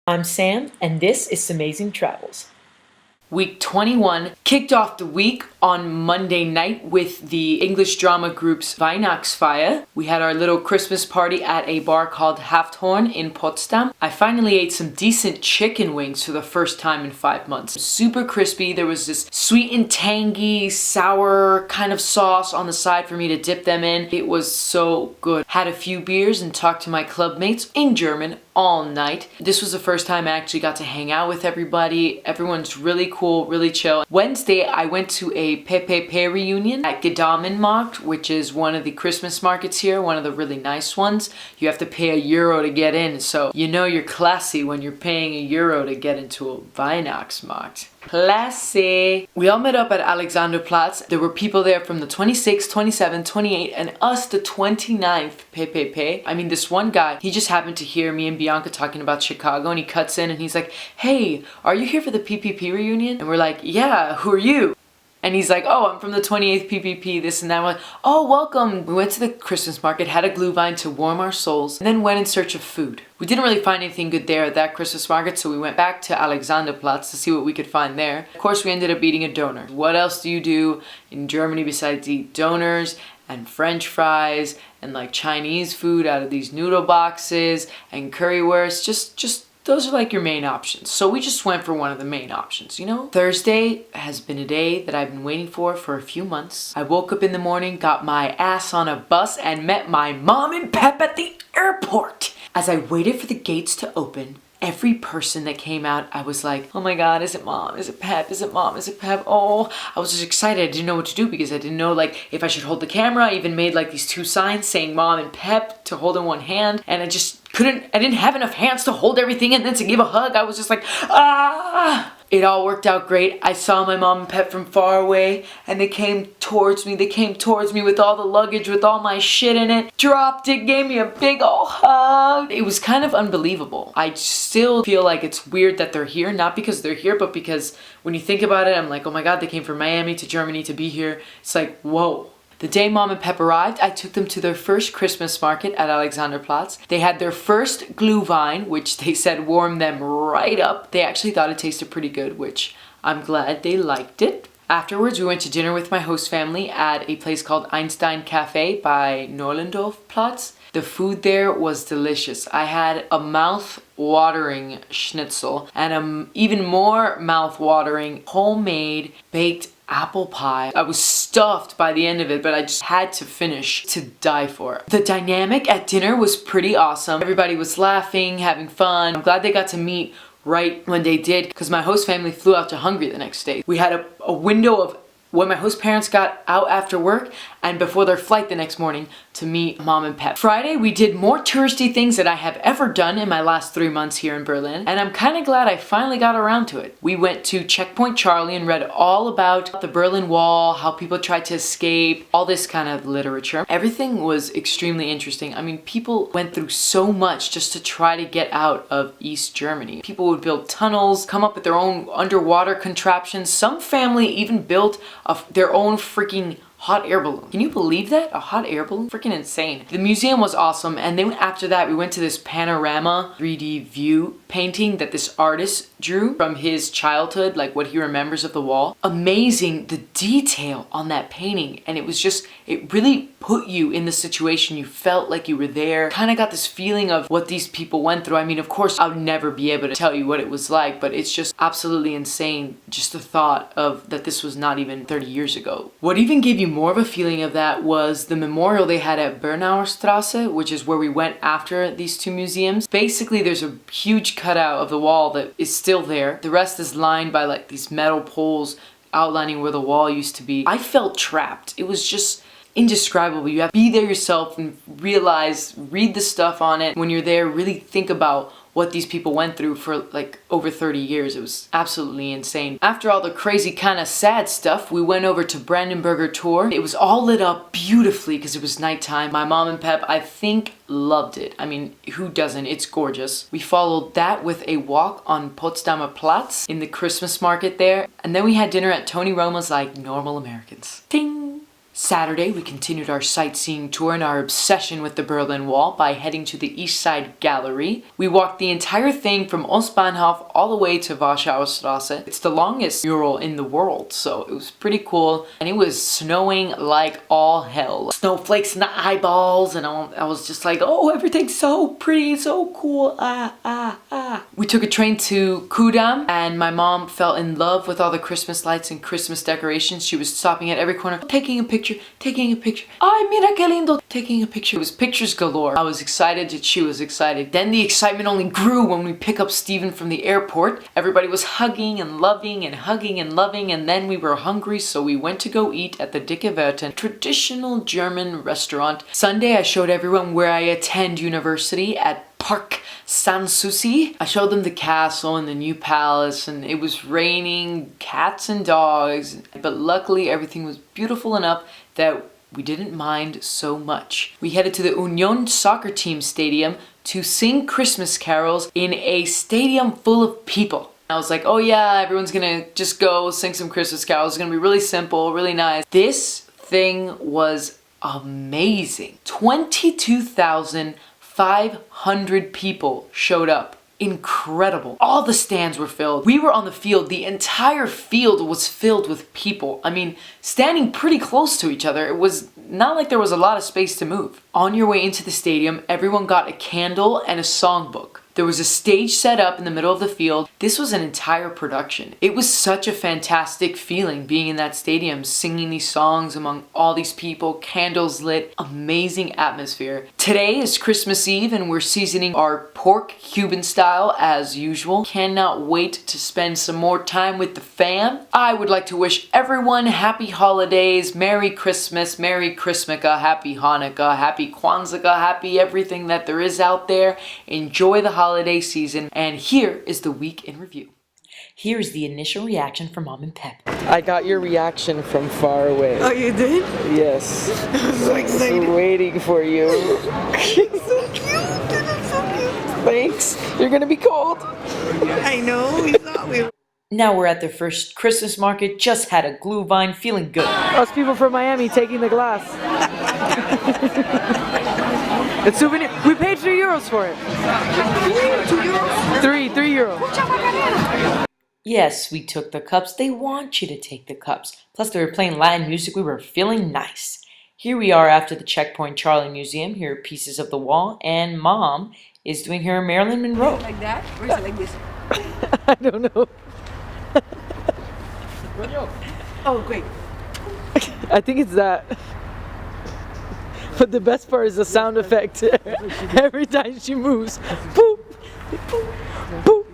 I'm Sam, and this is SamazingTravels. Week 21 kicked off the week on Monday night with the English drama group's Weihnachtsfeier. We had our little Christmas party at a bar called Hafthorn in Potsdam. I finally ate some decent chicken wings for the first time in 5 months. Super crispy. There was this sweet and tangy, sour kind of sauce on the side for me to dip them in. It was so good. Had a few beers and talked to my club mates in German all night. This was the first time I actually got to hang out with everybody. Everyone's really cool, really chill. Wednesday, I went to a PPP reunion at Gedamenmarkt, which is one of the Christmas markets here, one of the really nice ones. You have to pay €1 to get in, so you know you're classy when you're paying €1 to get into a Weihnachtsmarkt. Classy! We all met up at Alexanderplatz. There were people there from the 26th, 27th, 28th, and us, the 29th PPP. I mean, this one guy, he just happened to hear me and Bianca talking about Chicago, and he cuts in and he's like, "Hey, are you here for the PPP reunion?" And we're like, "Yeah, who are you?" And he's like, "Oh, I'm from the 28th PPP, this and that." We're like, "Oh, welcome." We went to the Christmas market, had a glühwein to warm our souls, and then went in search of food. We didn't really find anything good there at that Christmas market, so we went back to Alexanderplatz to see what we could find there. Of course, we ended up eating a doner. What else do you do in Germany besides eat doners and French fries and like Chinese food out of these noodle boxes and currywurst? Just those are like your main options. So we just went for one of the main options, you know? Thursday has been a day that I've been waiting for a few months. I woke up in the morning, got my ass on a bus, and met my mom and Pep at the airport. As I waited for the gates to open, every person that came out, I was like, "Oh my God, is it mom? Is it Pep? Is it mom? Is it Pep?" Oh, I was just excited. I didn't know what to do because I didn't know like if I should hold the camera. I even made like these two signs saying mom and Pep to hold in one hand, and I didn't have enough hands to hold everything and then to give a hug. I was just like, ah! It all worked out great. I saw my mom and Pep from far away, and they came towards me. They came towards me with all the luggage, with all my shit in it. Dropped it, gave me a big ol' hug. It was kind of unbelievable. I still feel like it's weird that they're here, not because they're here, but because when you think about it, I'm like, oh my God, they came from Miami to Germany to be here. It's like, whoa. The day Mom and Pep arrived, I took them to their first Christmas market at Alexanderplatz. They had their first glühwein, which they said warmed them right up. They actually thought it tasted pretty good, which I'm glad they liked it. Afterwards, we went to dinner with my host family at a place called Einstein Cafe by Nollendorfplatz. The food there was delicious. I had a mouth-watering schnitzel and an even more mouth-watering homemade baked apple pie. I was stuffed by the end of it, but I just had to finish to die for. The dynamic at dinner was pretty awesome. Everybody was laughing, having fun. I'm glad they got to meet right when they did because my host family flew out to Hungary the next day. We had a window of when my host parents got out after work and before their flight the next morning to meet Mom and Pep. Friday, we did more touristy things than I have ever done in my last 3 months here in Berlin, and I'm kind of glad I finally got around to it. We went to Checkpoint Charlie and read all about the Berlin Wall, how people tried to escape, all this kind of literature. Everything was extremely interesting. I mean, people went through so much just to try to get out of East Germany. People would build tunnels, come up with their own underwater contraptions. Some family even built their own freaking hot air balloon. Can you believe that? A hot air balloon? Freaking insane. The museum was awesome, and then after that we went to this panorama 3D view painting that this artist drew from his childhood, like what he remembers of the wall. Amazing, the detail on that painting, and it really put you in the situation. You felt like you were there. Kind of got this feeling of what these people went through. I mean, of course, I'll never be able to tell you what it was like, but it's just absolutely insane, just the thought of that this was not even 30 years ago. What even gave you more of a feeling of that was the memorial they had at Bernauer Strasse, which is where we went after these two museums. Basically, there's a huge cutout of the wall that is still there. The rest is lined by like these metal poles outlining where the wall used to be. I felt trapped. It was just indescribable. You have to be there yourself and read the stuff on it. When you're there, really think about what these people went through for like over 30 years. It was absolutely insane. After all the crazy kind of sad stuff, we went over to Brandenburger Tor. It was all lit up beautifully because it was nighttime. My mom and Pep, I think, loved it. I mean, who doesn't? It's gorgeous. We followed that with a walk on Potsdamer Platz in the Christmas market there. And then we had dinner at Tony Roma's like normal Americans. Ding! Saturday, we continued our sightseeing tour and our obsession with the Berlin Wall by heading to the East Side Gallery. We walked the entire thing from Ostbahnhof all the way to Warschauer Straße. It's the longest mural in the world, so it was pretty cool. And it was snowing like all hell. Snowflakes in the eyeballs, and I was just like, oh, everything's so pretty, so cool, We took a train to Kudam, and my mom fell in love with all the Christmas lights and Christmas decorations. She was stopping at every corner, taking a picture. Ay, mira que lindo. Taking a picture. It was pictures galore. I was excited that she was excited. Then the excitement only grew when we pick up Steven from the airport. Everybody was hugging and loving and hugging and loving, and then we were hungry, so we went to go eat at the Dicke Wirten, traditional German restaurant. Sunday, I showed everyone where I attend university at Park Sanssouci. I showed them the castle and the new palace, and it was raining cats and dogs, but luckily everything was beautiful enough that we didn't mind so much. We headed to the Union soccer team stadium to sing Christmas carols in a stadium full of people. I was like, oh yeah, everyone's gonna just go sing some Christmas carols. It's gonna be really simple, really nice. This thing was amazing. 22,500 people showed up. Incredible. All the stands were filled. We were on the field. The entire field was filled with people. I mean, standing pretty close to each other. It was not like there was a lot of space to move. On your way into the stadium, everyone got a candle and a songbook. There was a stage set up in the middle of the field. This was an entire production. It was such a fantastic feeling being in that stadium, singing these songs among all these people, candles lit, amazing atmosphere. Today is Christmas Eve and we're seasoning our pork Cuban style as usual. Cannot wait to spend some more time with the fam. I would like to wish everyone happy holidays, Merry Christmas, Merry Christmaka, Happy Hanukkah, Happy Kwanzaa, happy everything that there is out there. Enjoy the holiday season, and here is the week in review. Here is the initial reaction from Mom and Pep. I got your reaction from far away. Oh, you did? Yes. I'm so excited. Waiting for you. He's so cute. He's so cute. Thanks. You're gonna be cold. I know. We thought we were. Now we're at the first Christmas market, just had a glühwein, feeling good. Us people from Miami taking the glass. It's souvenir. We paid €3 for it. €3. Yes, we took the cups. They want you to take the cups. Plus they were playing Latin music. We were feeling nice. Here we are after the Checkpoint Charlie Museum. Here are pieces of the wall, and Mom is doing her Marilyn Monroe. Like that? Or is it like this? I don't know. Oh, great. I think it's that. But the best part is the sound effect. Every time she moves. Boop, boop, boop.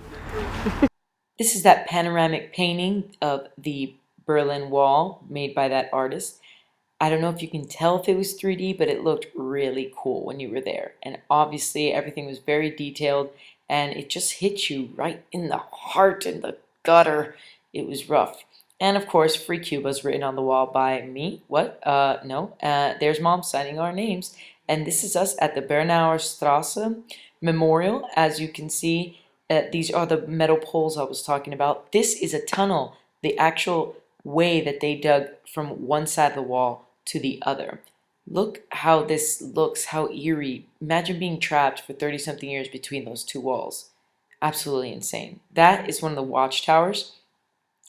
This is that panoramic painting of the Berlin Wall made by that artist. I don't know if you can tell if it was 3D, but it looked really cool when you were there. And obviously everything was very detailed and it just hit you right in the heart and the gutter. It was rough. And of course, Free Cuba's written on the wall by me. What? No. There's Mom signing our names. And this is us at the Bernauer Straße Memorial. As you can see, these are the metal poles I was talking about. This is a tunnel, the actual way that they dug from one side of the wall to the other. Look how this looks, how eerie. Imagine being trapped for 30-something years between those two walls. Absolutely insane. That is one of the watchtowers.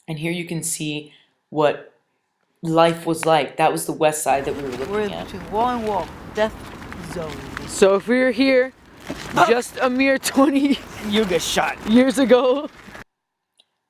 And here you can see what life was like. That was the west side that we were looking at. Between wall and wall. Death zone. So if we were here just a mere 20 You get shot. years ago.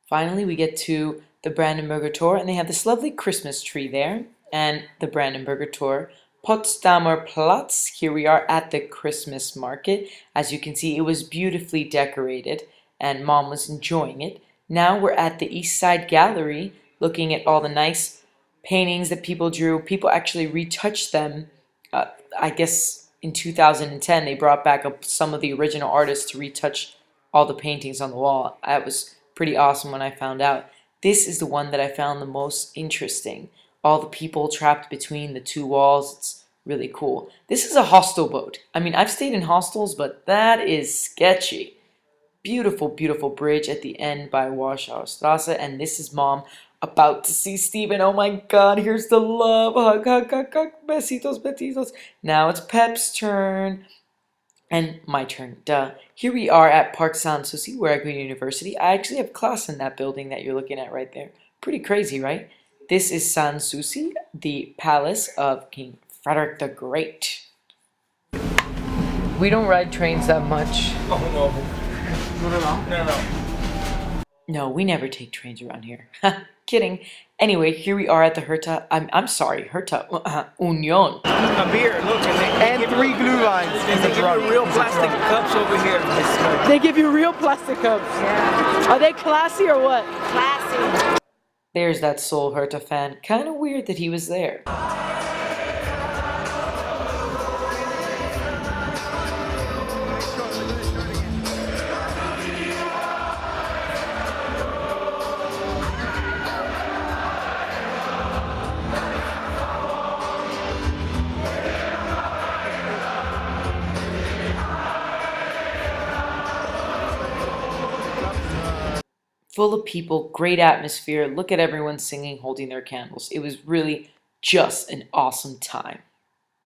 Finally, we get to the Brandenburger Tor, and they have this lovely Christmas tree there. And the Brandenburger Tor, Potsdamer Platz. Here we are at the Christmas market. As you can see, it was beautifully decorated, and Mom was enjoying it. Now we're at the East Side Gallery, looking at all the nice paintings that people drew. People actually retouched them. I guess in 2010, they brought back some of the original artists to retouch all the paintings on the wall. That was pretty awesome when I found out. This is the one that I found the most interesting. All the people trapped between the two walls. It's really cool. This is a hostel boat. I mean, I've stayed in hostels, but that is sketchy. Beautiful, beautiful bridge at the end by Warschauer Straße, and this is Mom about to see Steven. Oh my God, here's the love. Hug, hug, hug, hug. Besitos, besitos. Now it's Pep's turn. And my turn, duh. Here we are at Park San Souci, where I go to university. I actually have class in that building that you're looking at right there. Pretty crazy, right? This is San Souci, the palace of King Frederick the Great. We don't ride trains that much. Oh no. No. No, we never take trains around here. Kidding. Anyway, here we are at the Herta. I'm sorry, Herta Union. A beer, look, and 3 glue lines. And they give you real plastic cups over here. They give you real plastic cups. Yeah. Are they classy or what? Classy. There's that Soul Herta fan. Kind of weird that he was there. Full of people, great atmosphere. Look at everyone singing, holding their candles. It was really just an awesome time.